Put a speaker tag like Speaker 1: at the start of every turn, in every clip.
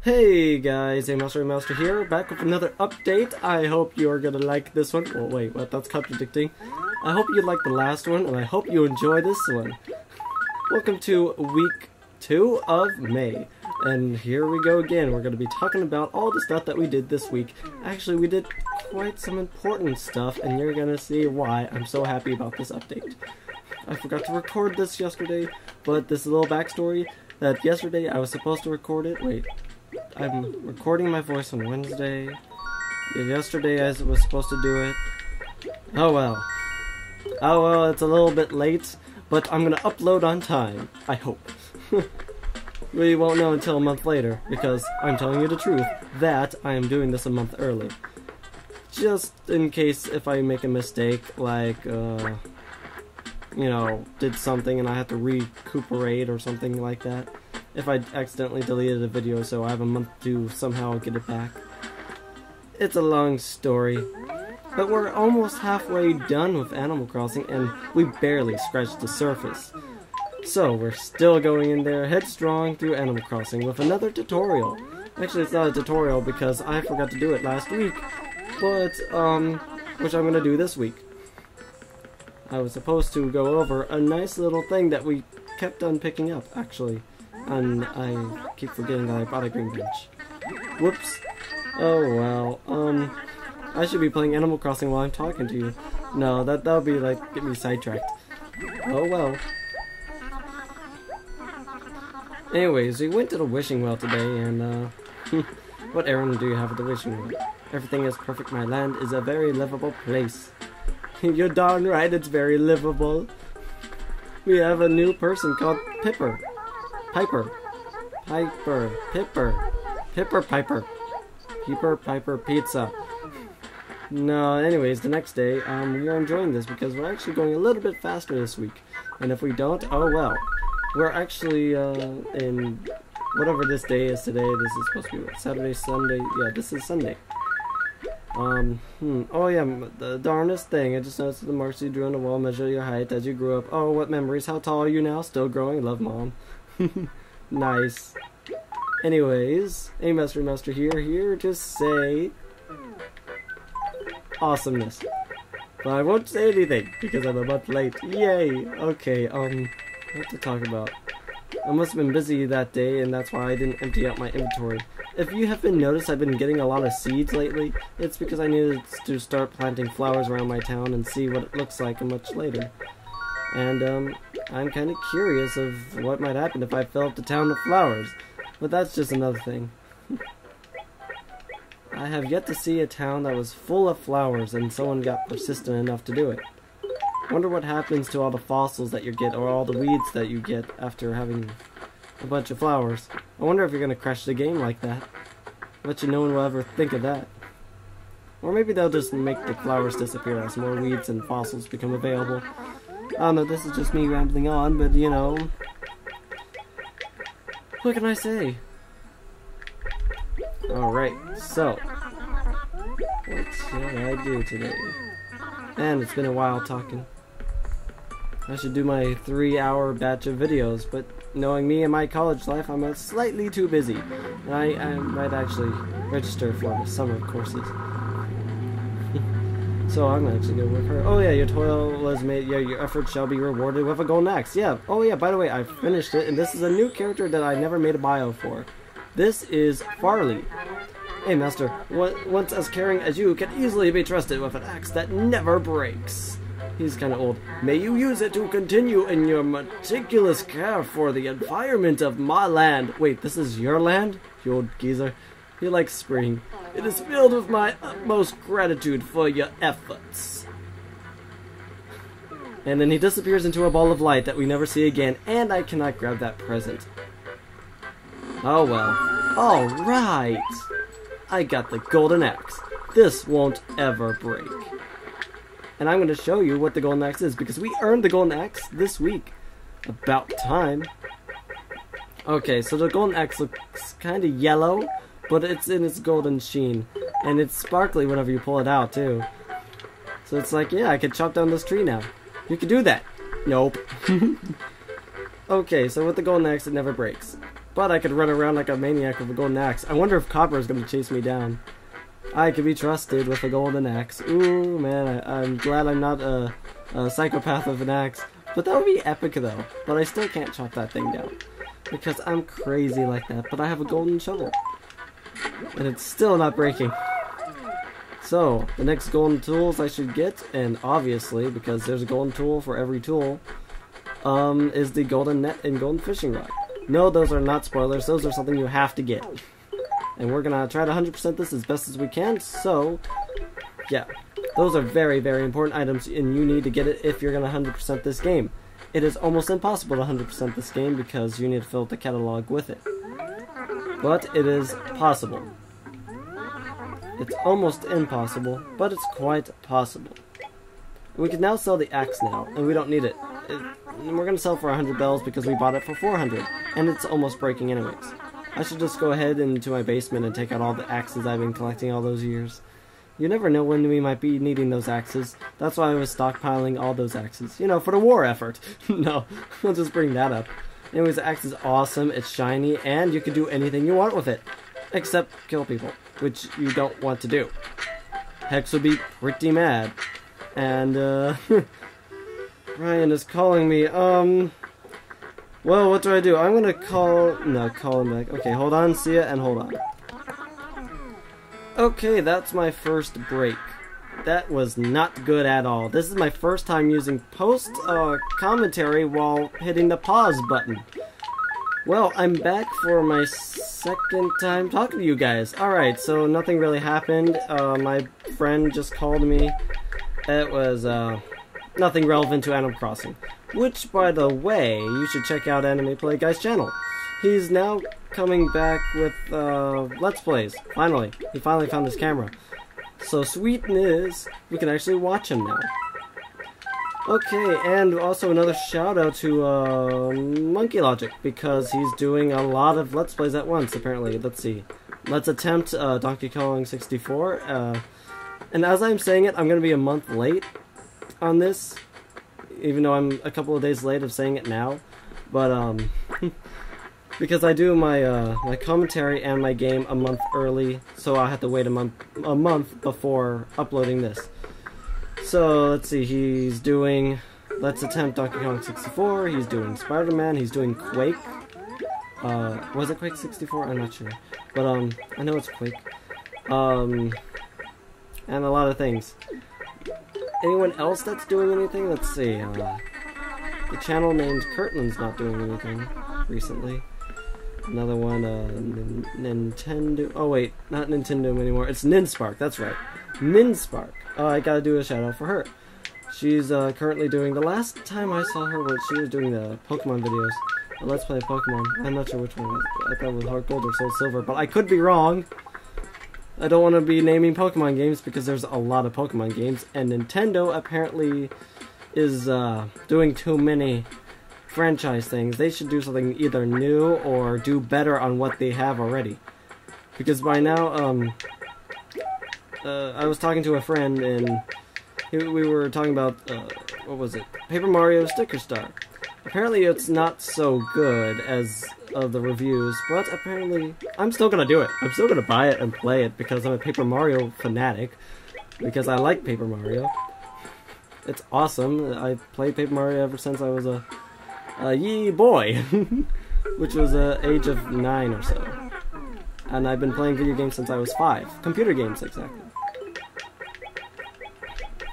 Speaker 1: Hey guys, Master here, back with another update. I hope you're gonna like this one. Oh wait, what? That's contradicting. I hope you like the last one, and I hope you enjoy this one. Welcome to week 2 of May, and here we go again. We're gonna be talking about all the stuff that we did this week. Actually, we did quite some important stuff, and you're gonna see why I'm so happy about this update. I forgot to record this yesterday, but this is a little backstory. That yesterday I was supposed to record it. Wait. I'm recording my voice on Wednesday. Yesterday I was supposed to do it. Oh well. Oh well, it's a little bit late, but I'm gonna upload on time. I hope. We won't know until a month later, because I'm telling you the truth, that I am doing this a month early. Just in case if I make a mistake, like, you know, did something and I have to recuperate or something like that. If I accidentally deleted a video, so I have a month to somehow get it back. It's a long story, but we're almost halfway done with Animal Crossing, and we barely scratched the surface. So we're still going in there headstrong through Animal Crossing with another tutorial. Actually, it's not a tutorial because I forgot to do it last week, but which I'm gonna do this week. I was supposed to go over a nice little thing that we kept on picking up, actually. And I keep forgetting that I bought a green bench. Whoops. Oh well, I should be playing Animal Crossing while I'm talking to you. No, that would be like, get me sidetracked. Oh well. Anyways, we went to the wishing well today, and what errand do you have at the wishing well? Everything is perfect, my land is a very livable place. You're darn right, it's very livable. We have a new person called Piper, Piper, Piper Pizza. No, anyways, the next day, we are enjoying this because we're actually going a little bit faster this week. And if we don't, oh well. We're actually, in whatever this day is today, this is supposed to be what, Saturday, Sunday, yeah, this is Sunday. Oh yeah, the darnest thing, I just noticed the marks you drew on the wall measure your height as you grew up. Oh, what memories, how tall are you now? Still growing, love mom. Nice. Anyways, Master here to say awesomeness. But I won't say anything because I'm a month late. Yay! Okay, what to talk about? I must have been busy that day and that's why I didn't empty out my inventory. If you haven't noticed, I've been getting a lot of seeds lately. It's because I needed to start planting flowers around my town and see what it looks like much later. And, I'm kind of curious of what might happen if I fill up the town with flowers. But that's just another thing. I have yet to see a town that was full of flowers and someone got persistent enough to do it. Wonder what happens to all the fossils that you get or all the weeds that you get after having a bunch of flowers. I wonder if you're gonna crash the game like that. I bet you no one will ever think of that. Or maybe they'll just make the flowers disappear as more weeds and fossils become available. I don't know, this is just me rambling on, but you know, what can I say? Alright, so, what should I do today? And it's been a while talking. I should do my 3-hour batch of videos, but knowing me and my college life, I'm slightly too busy. And I might actually register for the summer courses. So I'm actually gonna work hard. Oh yeah, your toil was made. Yeah, your effort shall be rewarded with a golden axe. Yeah. Oh yeah. By the way, I finished it, and this is a new character that I never made a bio for. This is Farley. Hey, Master. Once as caring as you can easily be trusted with an axe that never breaks. He's kind of old. May you use it to continue in your meticulous care for the environment of my land. Wait, this is your land? You old geezer. He likes spring. It is filled with my utmost gratitude for your efforts. And then he disappears into a ball of light that we never see again, and I cannot grab that present. Oh well. Alright! I got the golden axe. This won't ever break. And I'm going to show you what the golden axe is, because we earned the golden axe this week. About time. Okay, so the golden axe looks kind of yellow, but it's in its golden sheen. And it's sparkly whenever you pull it out, too. So it's like, yeah, I could chop down this tree now. You can do that. Nope. Okay, so with the golden axe, it never breaks. But I could run around like a maniac with a golden axe. I wonder if Copper is going to chase me down. I can be trusted with a golden axe. Ooh, man, I'm glad I'm not a psychopath with an axe. But that would be epic, though. But I still can't chop that thing down. Because I'm crazy like that. But I have a golden shovel. And it's still not breaking. So, the next golden tools I should get, and obviously, because there's a golden tool for every tool, is the golden net and golden fishing rod. No, those are not spoilers. Those are something you have to get. And we're gonna try to 100% this as best as we can, so, yeah. Those are very, very important items, and you need to get it if you're gonna 100% this game. It is almost impossible to 100% this game because you need to fill out the catalog with it. But it is possible. It's almost impossible, but it's quite possible. We can now sell the axe now, and we don't need it. We're gonna sell for 100 bells because we bought it for 400, and it's almost breaking anyways. I should just go ahead into my basement and take out all the axes I've been collecting all those years. You never know when we might be needing those axes. That's why I was stockpiling all those axes. You know, for the war effort. No, we'll just bring that up. Anyways, the axe is awesome, it's shiny, and you can do anything you want with it. Except kill people, which you don't want to do. Hex would be pretty mad. And, Ryan is calling me. Well, what do I do? I'm gonna call him back. Okay, hold on, see ya, and hold on. Okay, that's my first break. That was not good at all. This is my first time using post commentary while hitting the pause button. Well, I'm back for my second time talking to you guys. Alright, so nothing really happened. My friend just called me. It was nothing relevant to Animal Crossing. Which, by the way, you should check out Anime Play Guy's channel. He's now coming back with Let's Plays. Finally. He finally found his camera. So sweet is, we can actually watch him now. Okay, and also another shout out to Monkey Logic, because he's doing a lot of Let's Plays at once, apparently. Let's see. Let's attempt Donkey Kong 64. And as I'm saying it, I'm going to be a month late on this, even though I'm a couple of days late of saying it now. But, because I do my my commentary and my game a month early, so I have to wait a month before uploading this. So let's see, he's doing Let's Attempt Donkey Kong 64, he's doing Spider-Man, he's doing Quake. Was it Quake 64? I'm not sure. But I know it's Quake. And a lot of things. Anyone else that's doing anything? Let's see. The channel named Kirtland's not doing anything recently. Another one, Nintendo. Oh wait, not Nintendo anymore. It's Ninspark. That's right, Ninspark. I gotta do a shout out for her. She's currently doing. The last time I saw her, she was doing the Pokemon videos. Let's Play Pokemon. I'm not sure which one. I thought it was Heart Gold or Soul Silver, but I could be wrong. I don't want to be naming Pokemon games because there's a lot of Pokemon games, and Nintendo apparently is doing too many franchise things. They should do something either new or do better on what they have already. Because by now, I was talking to a friend and we were talking about, what was it? Paper Mario Sticker Star. Apparently it's not so good as of the reviews, but apparently I'm still gonna do it. I'm still gonna buy it and play it because I'm a Paper Mario fanatic. Because I like Paper Mario. It's awesome. I played Paper Mario ever since I was a yee boy, which was age of 9 or so. And I've been playing video games since I was 5. Computer games, exactly.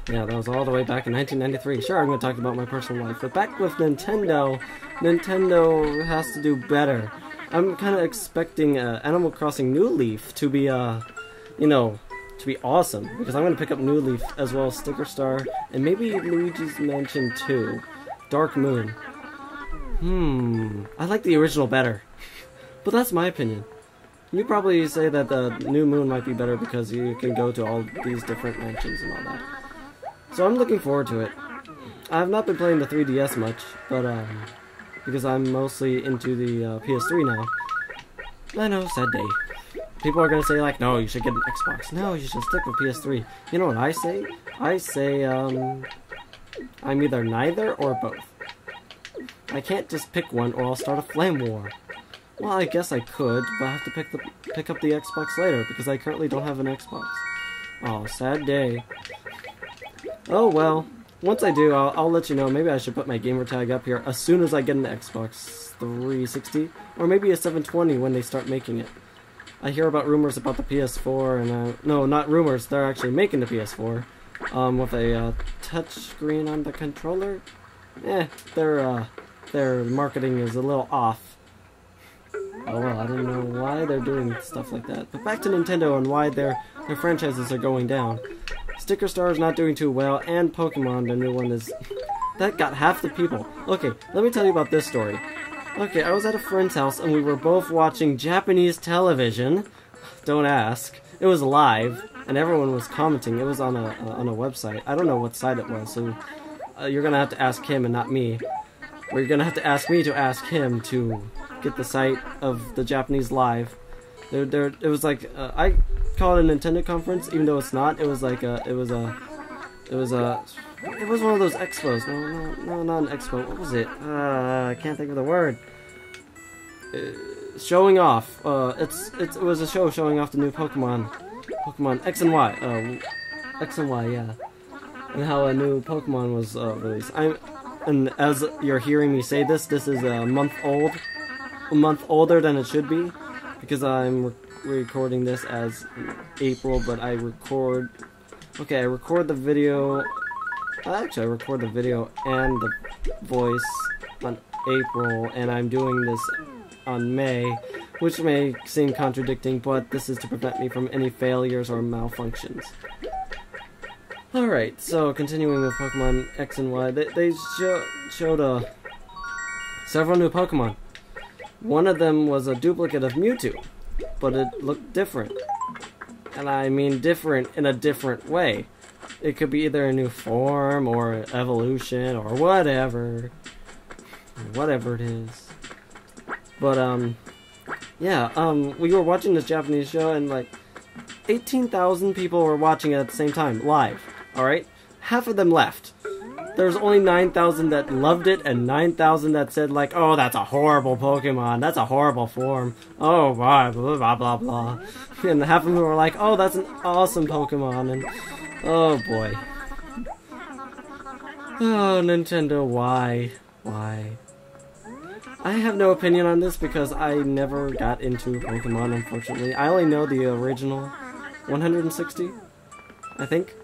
Speaker 1: Yeah, that was all the way back in 1993. Sure, I'm going to talk about my personal life, but back with Nintendo, Nintendo has to do better. I'm kind of expecting Animal Crossing New Leaf to be, you know, to be awesome, because I'm going to pick up New Leaf as well as Sticker Star, and maybe Luigi's Mansion 2, Dark Moon. I like the original better, but that's my opinion. You probably say that the New Moon might be better because you can go to all these different mansions and all that. So I'm looking forward to it. I have not been playing the 3DS much, but because I'm mostly into the PS3 now. I know, sad day. People are gonna say like, no, you should get an Xbox. No, you should stick with PS3. You know what I say? I say I'm either neither or both. I can't just pick one or I'll start a flame war. Well, I guess I could, but I have to pick up the Xbox later because I currently don't have an Xbox. Oh, sad day. Oh well. Once I do, I'll let you know. Maybe I should put my gamer tag up here as soon as I get an Xbox 360, or maybe a 720 when they start making it. I hear about rumors about the PS4, and no, not rumors. They're actually making the PS4 with a touch screen on the controller. Their marketing is a little off. Oh well, I don't know why they're doing stuff like that. But back to Nintendo and why their franchises are going down. Sticker Star is not doing too well, and Pokemon, the new one, is... That got half the people. Okay, let me tell you about this story. Okay, I was at a friend's house, and we were both watching Japanese television. Don't ask. It was live, and everyone was commenting. It was on a website. I don't know what site it was, so you're gonna have to ask him and not me. Or you're gonna have to ask me to ask him to get the site of the Japanese live. It was like I call it a Nintendo conference, even though it's not. It was like it was one of those expos. No, not an expo. What was it? I can't think of the word. Showing off. It was a show showing off the new Pokemon X and Y. X and Y, yeah. And how a new Pokemon was released. And as you're hearing me say this is a month older than it should be, because I'm recording this as April, but I record the video. Actually, I record the video and the voice on April, and I'm doing this on May, which may seem contradicting, but this is to prevent me from any failures or malfunctions. Alright, so continuing with Pokemon X and Y, they showed several new Pokemon. One of them was a duplicate of Mewtwo, but it looked different. And I mean different in a different way. It could be either a new form, or evolution, or whatever. Whatever it is. But, yeah, we were watching this Japanese show, and like 18,000 people were watching it at the same time, live. Alright? Half of them left. There's only 9,000 that loved it, and 9,000 that said, like, oh, that's a horrible Pokemon, that's a horrible form, oh, blah, blah, blah, blah, blah. And half of them were like, oh, that's an awesome Pokemon, and, oh, boy. Oh, Nintendo, why? Why? I have no opinion on this, because I never got into Pokemon, unfortunately. I only know the original 160, I think.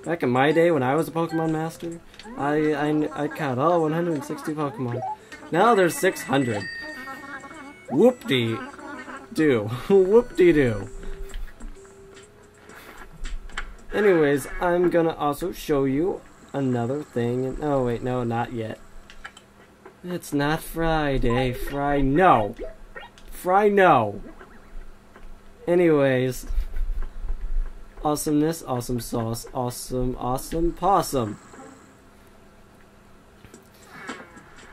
Speaker 1: Back in my day, when I was a Pokemon master, I caught all 160 Pokemon. Now there's 600. Whoop-dee-doo. Whoop-dee-doo. Anyways, I'm gonna also show you another thing. Oh wait, no, not yet. It's not Friday. No. No. Anyways. Awesomeness, awesome sauce, awesome possum.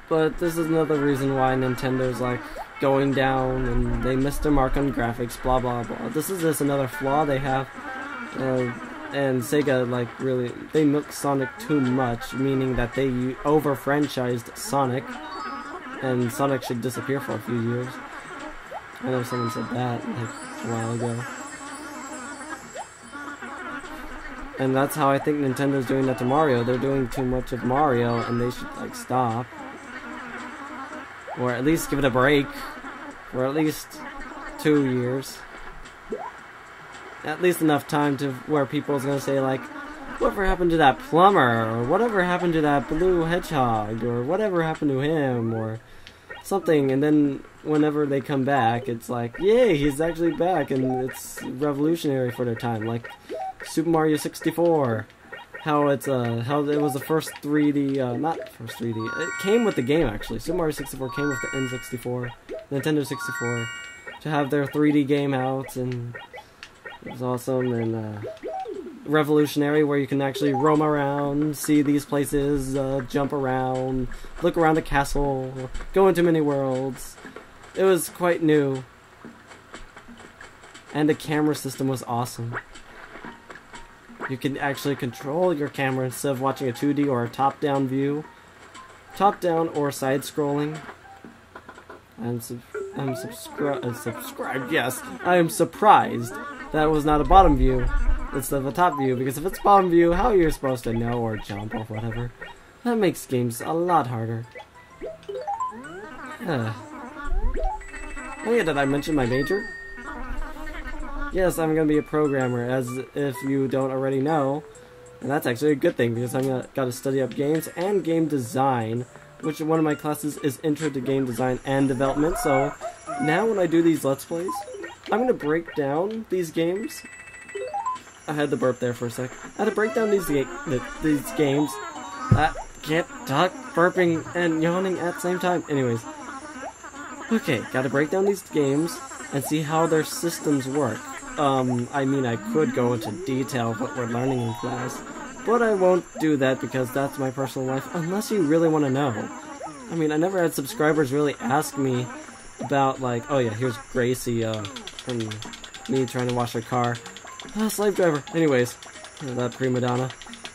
Speaker 1: But this is another reason why Nintendo's like going down and they missed their mark on graphics, blah blah blah. This is just another flaw they have. And Sega, like, really, they milked Sonic too much, meaning that they over-franchised Sonic, and Sonic should disappear for a few years. I know someone said that, like, a while ago. And that's how I think Nintendo's doing that to Mario. They're doing too much of Mario, and they should, like, stop. Or at least give it a break. For at least 2 years. At least enough time to where people's gonna say, like, whatever happened to that plumber? Or whatever happened to that blue hedgehog? Or whatever happened to him? Or something. And then whenever they come back, it's like, yay, he's actually back. And it's revolutionary for their time. Like Super Mario 64, how it was the first 3D, not first 3D, it came with the game actually. Super Mario 64 came with the N64, Nintendo 64, to have their 3D game out, and it was awesome and revolutionary, where you can actually roam around, see these places, jump around, look around the castle, go into many worlds. It was quite new, and the camera system was awesome. You can actually control your camera instead of watching a 2D or a top-down view. Top-down or side-scrolling. And I'm subscribed, yes. I am surprised that was not a bottom view instead of a top view, because if it's bottom view, how you're supposed to know or jump or whatever? That makes games a lot harder. Oh yeah, did I mention my major? Yes, I'm gonna be a programmer, as if you don't already know. And that's actually a good thing, because I'm gotta study up games and game design, which one of my classes is Intro to Game Design and Development. So now when I do these Let's Plays, I'm gonna break down these games. I had to burp there for a sec. I had to break down these games. Can't talk, burping and yawning at the same time. Anyways. Okay, gotta break down these games and see how their systems work. I mean, I could go into detail of what we're learning in class, but I won't do that because that's my personal life, unless you really want to know. I mean, I never had subscribers really ask me about, like, oh yeah, here's Gracie, and me trying to wash her car. Slave driver. Anyways, that prima donna.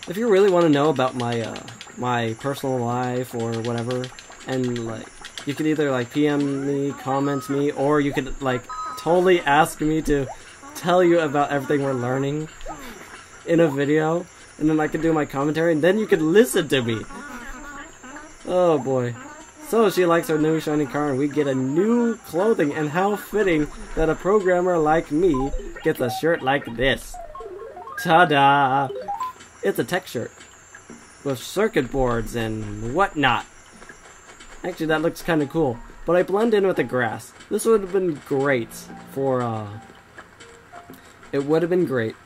Speaker 1: If you really want to know about my, my personal life or whatever, and, like, you could either, like, PM me, comment me, or you could, like, totally ask me to tell you about everything we're learning in a video, and then I could do my commentary, and then you could listen to me. Oh boy. So she likes her new shiny car, and we get a new clothing, and how fitting that a programmer like me gets a shirt like this. Ta-da! It's a tech shirt with circuit boards and whatnot. Actually, that looks kind of cool, but I blend in with the grass. This would have been great for, it would have been great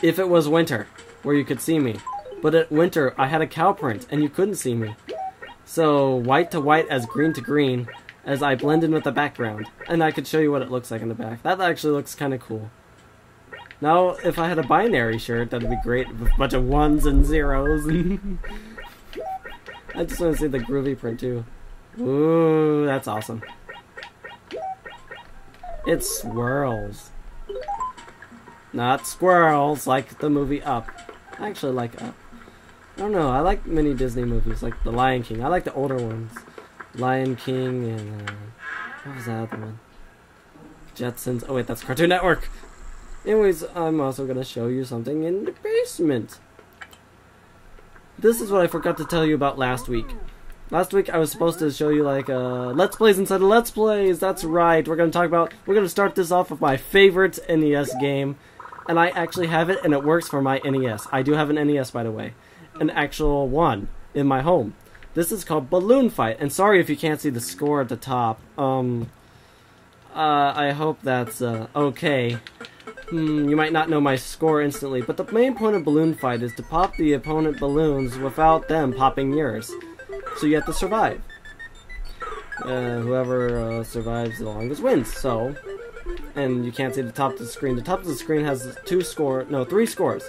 Speaker 1: if it was winter, where you could see me. But at winter, I had a cow print, and you couldn't see me. So, white to white as green to green, as I blend in with the background. And I could show you what it looks like in the back. That actually looks kind of cool. Now, if I had a binary shirt, that'd be great, with a bunch of ones and zeros. I just want to see the groovy print, too. Ooh, that's awesome. It swirls. Not squirrels, like the movie Up. I actually like Up. I don't know, I like many Disney movies, like The Lion King. I like the older ones. Lion King and, what was that other one? Jetsons. Oh wait, that's Cartoon Network! Anyways, I'm also gonna show you something in the basement. This is what I forgot to tell you about last week. Last week I was supposed to show you like Let's Plays inside of Let's Plays. That's right. We're gonna start this off with my favorite NES game, and I actually have it, and it works for my NES. I do have an NES, by the way, an actual one in my home. This is called Balloon Fight, and sorry if you can't see the score at the top. I hope that's okay. You might not know my score instantly, but the main point of Balloon Fight is to pop the opponent balloons without them popping yours. So you have to survive. Whoever survives the longest wins. So, and you can't see the top of the screen. The top of the screen has 3 scores.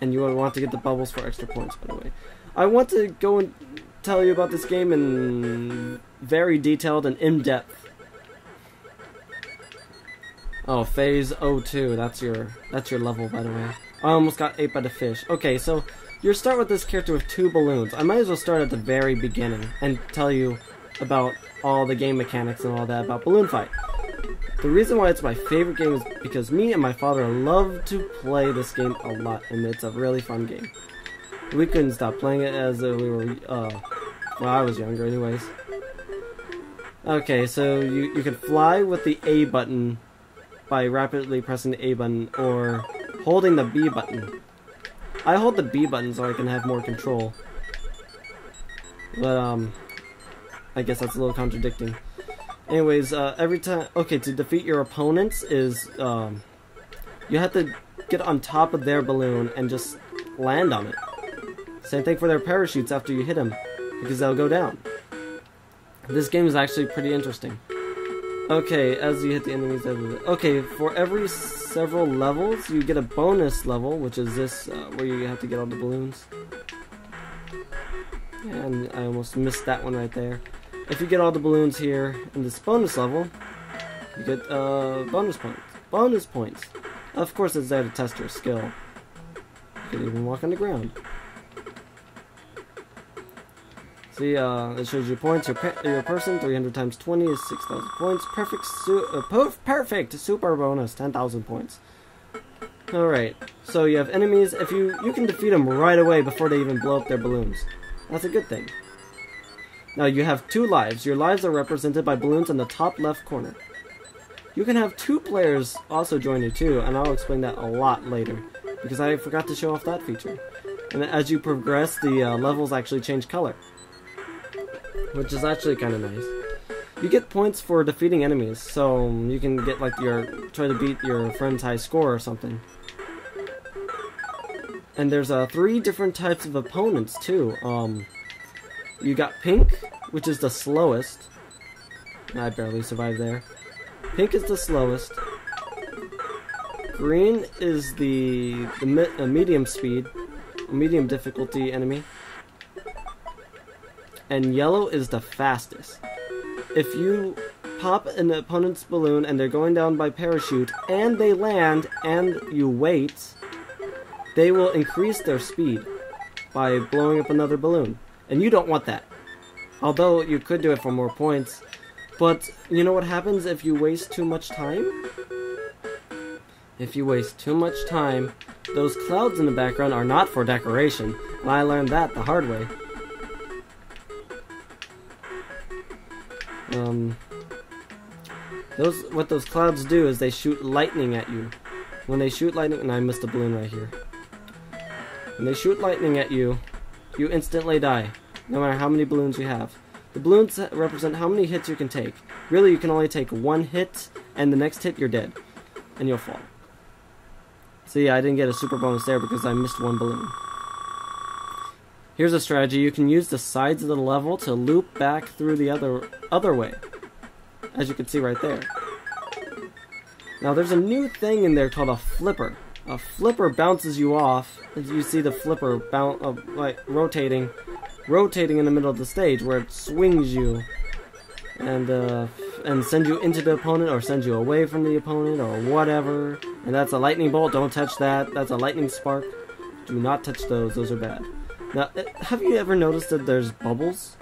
Speaker 1: And you would want to get the bubbles for extra points, by the way. I want to go and tell you about this game in very detailed and in-depth. Oh, phase 02. That's your level, by the way. I almost got ate by the fish. Okay, so you start with this character with 2 balloons. I might as well start at the very beginning and tell you about all the game mechanics and all that about Balloon Fight. The reason why it's my favorite game is because me and my father love to play this game a lot, and it's a really fun game. We couldn't stop playing it as we were, well, I was younger anyways. Okay, so you can fly with the A button by rapidly pressing the A button, or holding the B button. I hold the B button so I can have more control. But, I guess that's a little contradicting. Anyways, every time... Okay, to defeat your opponents is, you have to get on top of their balloon and just land on it. Same thing for their parachutes after you hit them, because they'll go down. This game is actually pretty interesting. Okay, as you hit the enemies... Okay, for every several levels, you get a bonus level, which is this, where you have to get all the balloons. And I almost missed that one right there. If you get all the balloons here in this bonus level, you get bonus points. Bonus points. Of course, it's there to test your skill. You can even walk on the ground. See, it shows you points. Your person, 300 times 20 is 6,000 points. Perfect super bonus, 10,000 points. Alright, so you have enemies. If you can defeat them right away before they even blow up their balloons. That's a good thing. Now you have 2 lives. Your lives are represented by balloons in the top left corner. You can have 2 players also join you too, and I'll explain that a lot later, because I forgot to show off that feature. And as you progress, the levels actually change color, which is actually kind of nice. You get points for defeating enemies, so you can get like try to beat your friend's high score or something. And there's 3 different types of opponents too. You got pink, which is the slowest. I barely survived there. Pink is the slowest. Green is the medium speed, medium difficulty enemy. And yellow is the fastest. If you pop an opponent's balloon and they're going down by parachute and they land and you wait, they will increase their speed by blowing up another balloon. And you don't want that. Although you could do it for more points. But you know what happens if you waste too much time? If you waste too much time, those clouds in the background are not for decoration. And I learned that the hard way. What those clouds do is they shoot lightning at you. When they shoot lightning, and I missed a balloon right here. When they shoot lightning at you, you instantly die, no matter how many balloons you have. The balloons represent how many hits you can take. Really, you can only take 1 hit, and the next hit you're dead, and you'll fall. See, I didn't get a super bonus there because I missed 1 balloon. Here's a strategy. You can use the sides of the level to loop back through the other way, as you can see right there. Now there's a new thing in there called a flipper. A flipper bounces you off, as you see the flipper like rotating in the middle of the stage, where it swings you and sends you into the opponent or sends you away from the opponent or whatever. And that's a lightning bolt. Don't touch that. That's a lightning spark. Do not touch those. Those are bad. Now, have you ever noticed that there's bubbles?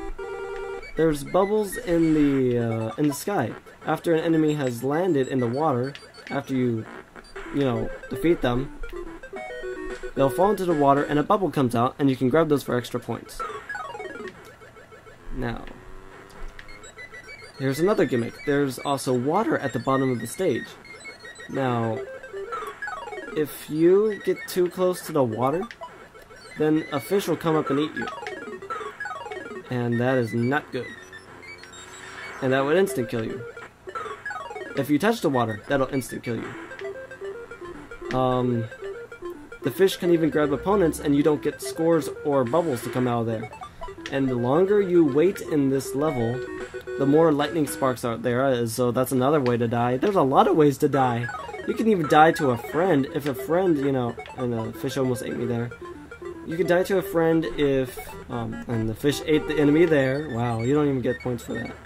Speaker 1: There's bubbles in the sky. After an enemy has landed in the water, after you defeat them, they'll fall into the water and a bubble comes out, and you can grab those for extra points. Now, here's another gimmick. There's also water at the bottom of the stage. Now, if you get too close to the water, then a fish will come up and eat you. And that is not good. And that would instant kill you. If you touch the water, that'll instant kill you. The fish can even grab opponents and you don't get scores or bubbles to come out of there. And the longer you wait in this level, the more lightning sparks there is, so that's another way to die. There's a lot of ways to die. You can even die to a friend if a friend, and a fish almost ate me there. You can die to a friend if, and the fish ate the enemy there. Wow, you don't even get points for that.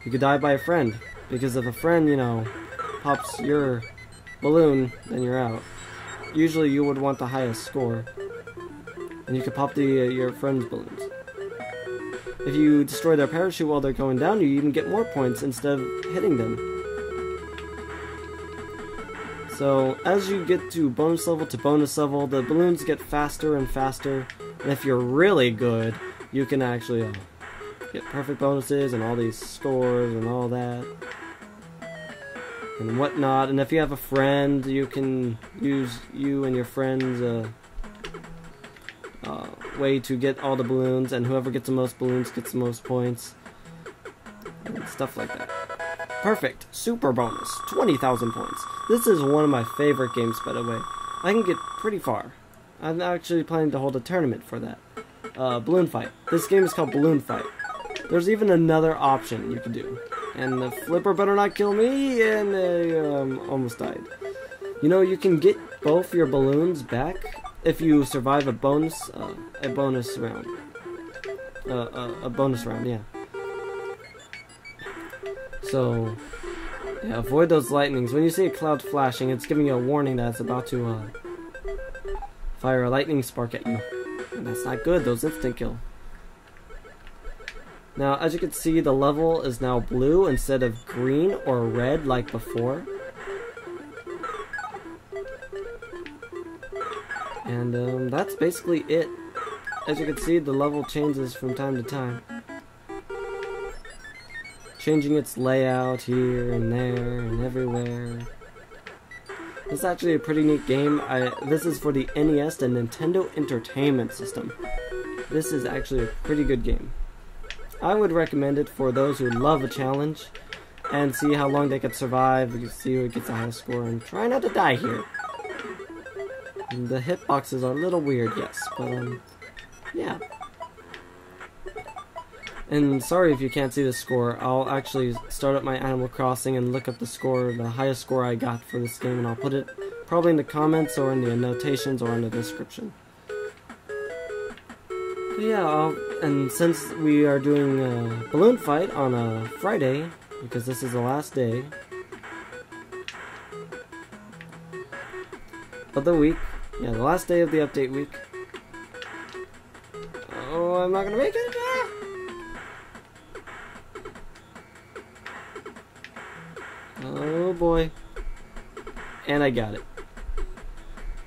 Speaker 1: You could die by a friend, because if a friend, pops your balloon, then you're out. Usually you would want the highest score, and you could pop your friend's balloons. If you destroy their parachute while they're going down, you even get more points instead of hitting them. So, as you get to bonus level, the balloons get faster and faster, and if you're really good, you can actually get perfect bonuses and all these scores and all that and whatnot. And if you have a friend, you can use you and your friend's way to get all the balloons, and whoever gets the most balloons gets the most points and stuff like that. Perfect. Super bonus. 20,000 points. This is one of my favorite games, by the way. I can get pretty far. I'm actually planning to hold a tournament for that. Balloon Fight. This game is called Balloon Fight. There's even another option you can do. And the flipper better not kill me, and they almost died. You can get both your balloons back if you survive a bonus round. A bonus round, yeah. So, yeah, avoid those lightnings. When you see a cloud flashing, it's giving you a warning that it's about to fire a lightning spark at you. And that's not good, those instant kill. Now, as you can see, the level is now blue instead of green or red like before. And that's basically it. As you can see, the level changes from time to time, changing its layout here and there and everywhere. This is actually a pretty neat game. This is for the NES, the Nintendo Entertainment System. This is actually a pretty good game. I would recommend it for those who love a challenge and see how long they can survive. You can see who gets the highest score and try not to die here. And the hitboxes are a little weird, yes, but yeah. And sorry if you can't see the score. I'll actually start up my Animal Crossing and look up the score, the highest score I got for this game, and I'll put it probably in the comments or in the annotations or in the description. But yeah, and since we are doing a balloon fight on a Friday, because this is the last day of the week, yeah, the last day of the update week. Oh, I'm not gonna make it! Oh boy. And I got it.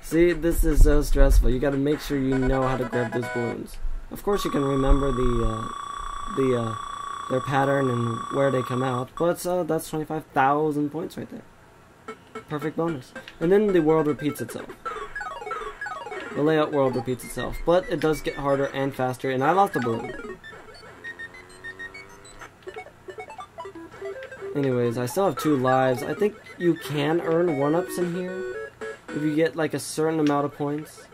Speaker 1: See, this is so stressful. You gotta make sure you know how to grab those balloons. Of course you can remember their pattern and where they come out, but that's 25,000 points right there. Perfect bonus. And then the world repeats itself. The layout world repeats itself, but it does get harder and faster, and I lost a balloon. Anyways, I still have 2 lives. I think you can earn 1-ups in here if you get like a certain amount of points.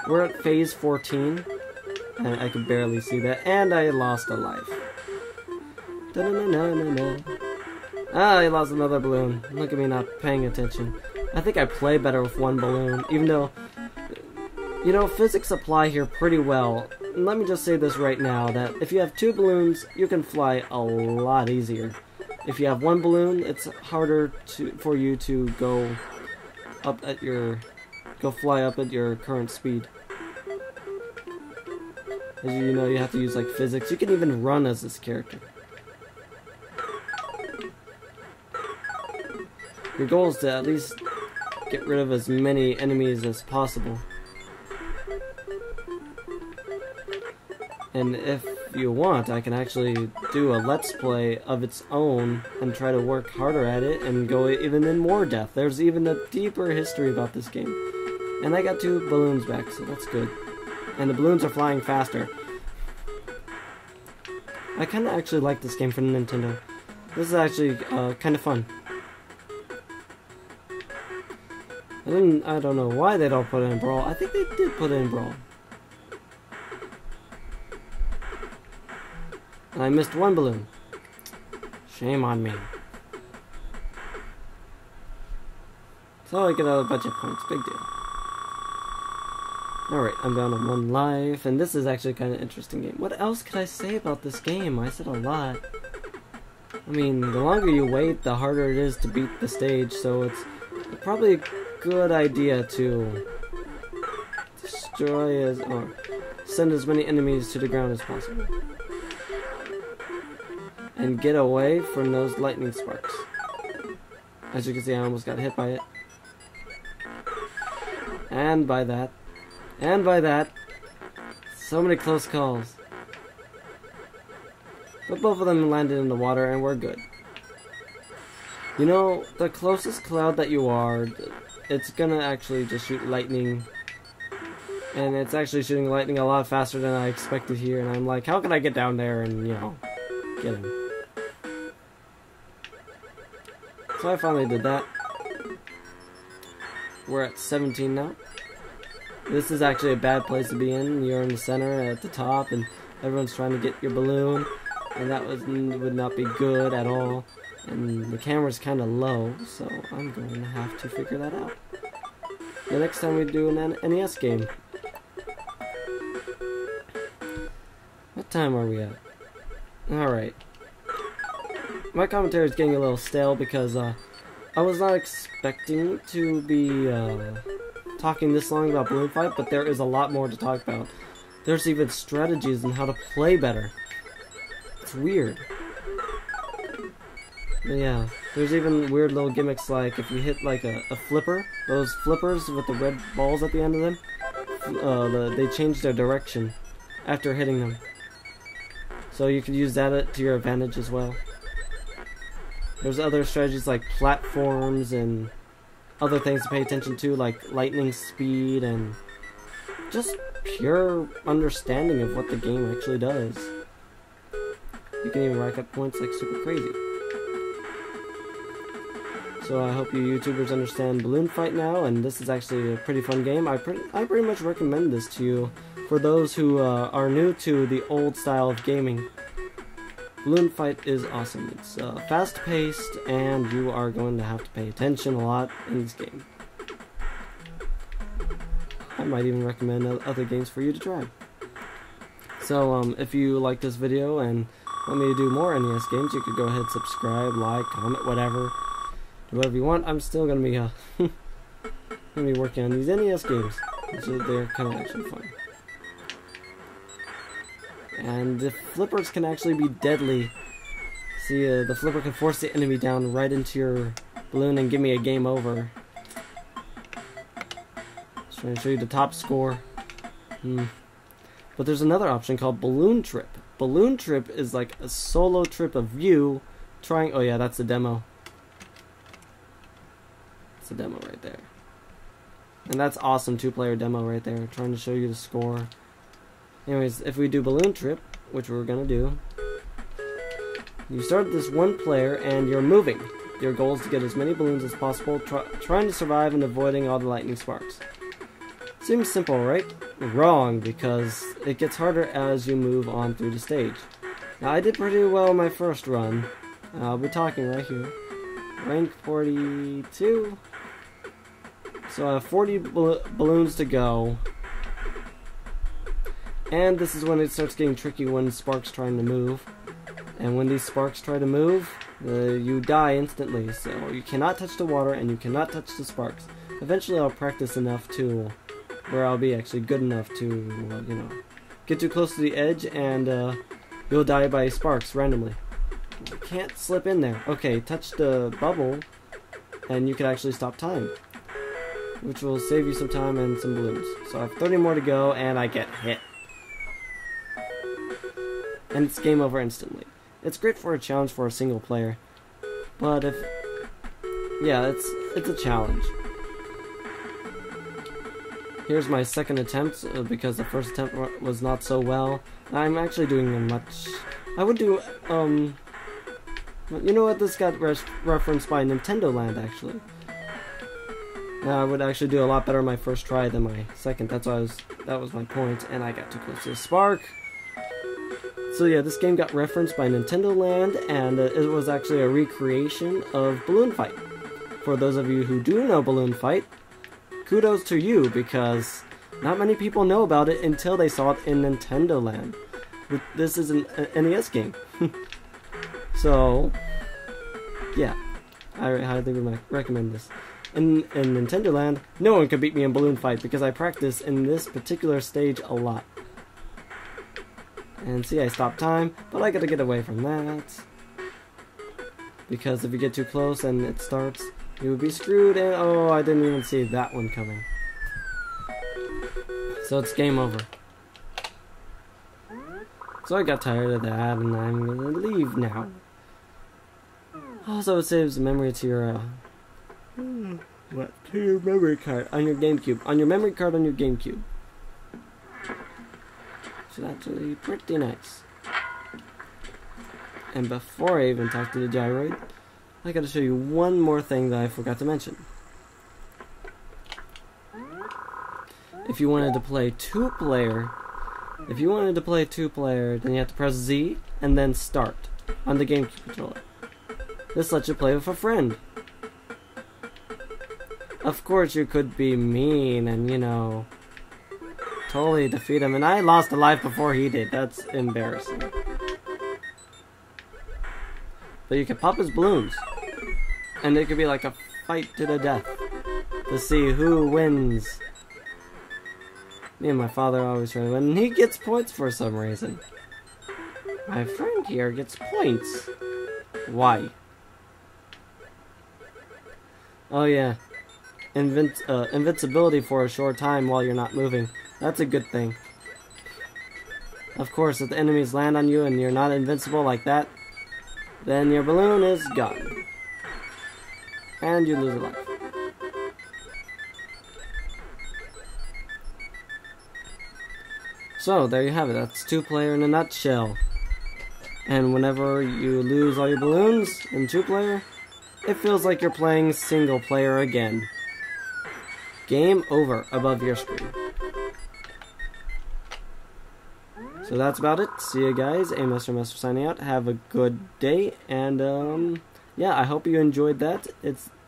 Speaker 1: We're at phase 14, and I can barely see that, and I lost a life. Ah, I lost another balloon. Look at me not paying attention. I think I play better with 1 balloon, even though, you know, physics apply here pretty well. Let me just say this right now, that if you have 2 balloons, you can fly a lot easier. If you have 1 balloon, it's harder for you to go fly up at your current speed. As you know, you have to use like physics. You can even run as this character. Your goal is to at least get rid of as many enemies as possible. And if you want, I can actually do a let's play of its own and try to work harder at it and go even in more depth. There's even a deeper history about this game. And I got 2 balloons back, so that's good. And the balloons are flying faster. I kind of actually like this game from Nintendo. This is actually kind of fun. I don't know why they don't put it in Brawl. I think they did put it in Brawl. And I missed 1 balloon. Shame on me. So I get a bunch of points. Big deal. Alright, I'm down to 1 life, and this is actually kind of an interesting game. What else could I say about this game? I said a lot. I mean, the longer you wait, the harder it is to beat the stage, so it's probably a good idea to destroy or send as many enemies to the ground as possible. And get away from those lightning sparks. As you can see, I almost got hit by it. And by that. And by that. So many close calls. But both of them landed in the water and we're good. You know, the closest cloud that you are, it's gonna actually just shoot lightning. And it's actually shooting lightning a lot faster than I expected here. And I'm like, how can I get down there and, you know, get him? So I finally did that. We're at 17 now. This is actually a bad place to be in. You're in the center at the top and everyone's trying to get your balloon. And that would not be good at all. And the camera's kind of low, so I'm going to have to figure that out. The next time we do an NES game. What time are we at? Alright. My commentary is getting a little stale because I was not expecting to be talking this long about Balloon Fight, but there is a lot more to talk about. There's even strategies on how to play better. It's weird. But yeah, there's even weird little gimmicks like if you hit like a flipper, those flippers with the red balls at the end of them, they change their direction after hitting them. So you could use that to your advantage as well. There's other strategies like platforms and other things to pay attention to, like lightning speed and just pure understanding of what the game actually does. You can even rack up points like super crazy. So I hope you YouTubers understand Balloon Fight now, and this is actually a pretty fun game. I pretty much recommend this to you for those who are new to the old style of gaming. Balloon Fight is awesome. It's fast-paced, and you are going to have to pay attention a lot in this game. I might even recommend other games for you to try. So, if you like this video and want me to do more NES games, you could go ahead, subscribe, like, comment, whatever. Do whatever you want. I'm still going to be working on these NES games. So they're kind of actually fun. And the flippers can actually be deadly. See, the flipper can force the enemy down right into your balloon and give me a game over. Just trying to show you the top score. But there's another option called Balloon Trip. Balloon Trip is like a solo trip of you trying... Oh yeah, that's the demo. It's a demo right there. And that's awesome 2-player demo right there. Trying to show you the score. Anyways, if we do Balloon Trip, which we're gonna do, you start this one player and you're moving. Your goal is to get as many balloons as possible, trying to survive and avoiding all the lightning sparks. Seems simple, right? Wrong, because it gets harder as you move on through the stage. Now, I did pretty well in my first run. I'll be talking right here. Rank 42. So I have 40 balloons to go. And this is when it starts getting tricky when sparks trying to move. And when these sparks try to move, you die instantly. So you cannot touch the water and you cannot touch the sparks. Eventually I'll practice enough to where I'll be actually good enough to, you know, get too close to the edge and you'll die by sparks randomly. You can't slip in there. Okay, touch the bubble and you can actually stop time, which will save you some time and some balloons. So I have 30 more to go and I get hit. And it's game over instantly. It's great for a challenge for a single player, but yeah, it's a challenge. Here's my second attempt because the first attempt was not so well. I'm actually doing much. I would do you know what? This got referenced by Nintendo Land actually. I would actually do a lot better my first try than my second. That was my point, and I got too close to the spark. So yeah, this game got referenced by Nintendo Land, and it was actually a recreation of Balloon Fight. For those of you who do know Balloon Fight, kudos to you, because not many people know about it until they saw it in Nintendo Land. This is an NES game. So, yeah, I highly recommend this. In Nintendo Land, no one could beat me in Balloon Fight, because I practice in this particular stage a lot. And see, I stopped time, but I gotta get away from that. Because if you get too close and it starts, you would be screwed, and oh, I didn't even see that one coming. So it's game over. So I got tired of that, and I'm gonna leave now. Also, it saves memory to your, to your memory card on your Gamecube. On your memory card on your Gamecube. It's actually pretty nice. And before I even talk to the gyroid, I gotta show you one more thing that I forgot to mention. If you wanted to play two-player, then you have to press Z and then start on the GameCube controller. This lets you play with a friend. Of course, you could be mean and, you know, totally defeat him, and I lost a life before he did. That's embarrassing. But you can pop his balloons, and it could be like a fight to the death to see who wins. Me and my father always try to win, and he gets points for some reason. My friend here gets points. Why? Oh yeah. Invincibility for a short time while you're not moving. That's a good thing. Of course, if the enemies land on you and you're not invincible like that, then your balloon is gone. And you lose a life. So, there you have it. That's 2-player in a nutshell. And whenever you lose all your balloons in 2-player, it feels like you're playing single-player again. Game over above your screen. So that's about it. See you guys. Master signing out. Have a good day. And, yeah, I hope you enjoyed that.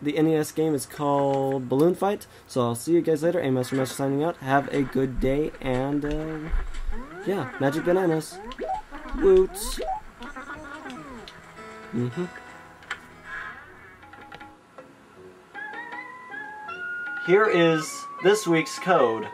Speaker 1: The NES game is called Balloon Fight. So I'll see you guys later. Master signing out. Have a good day. And, yeah, Magic Bananas. Woots. Here is this week's code.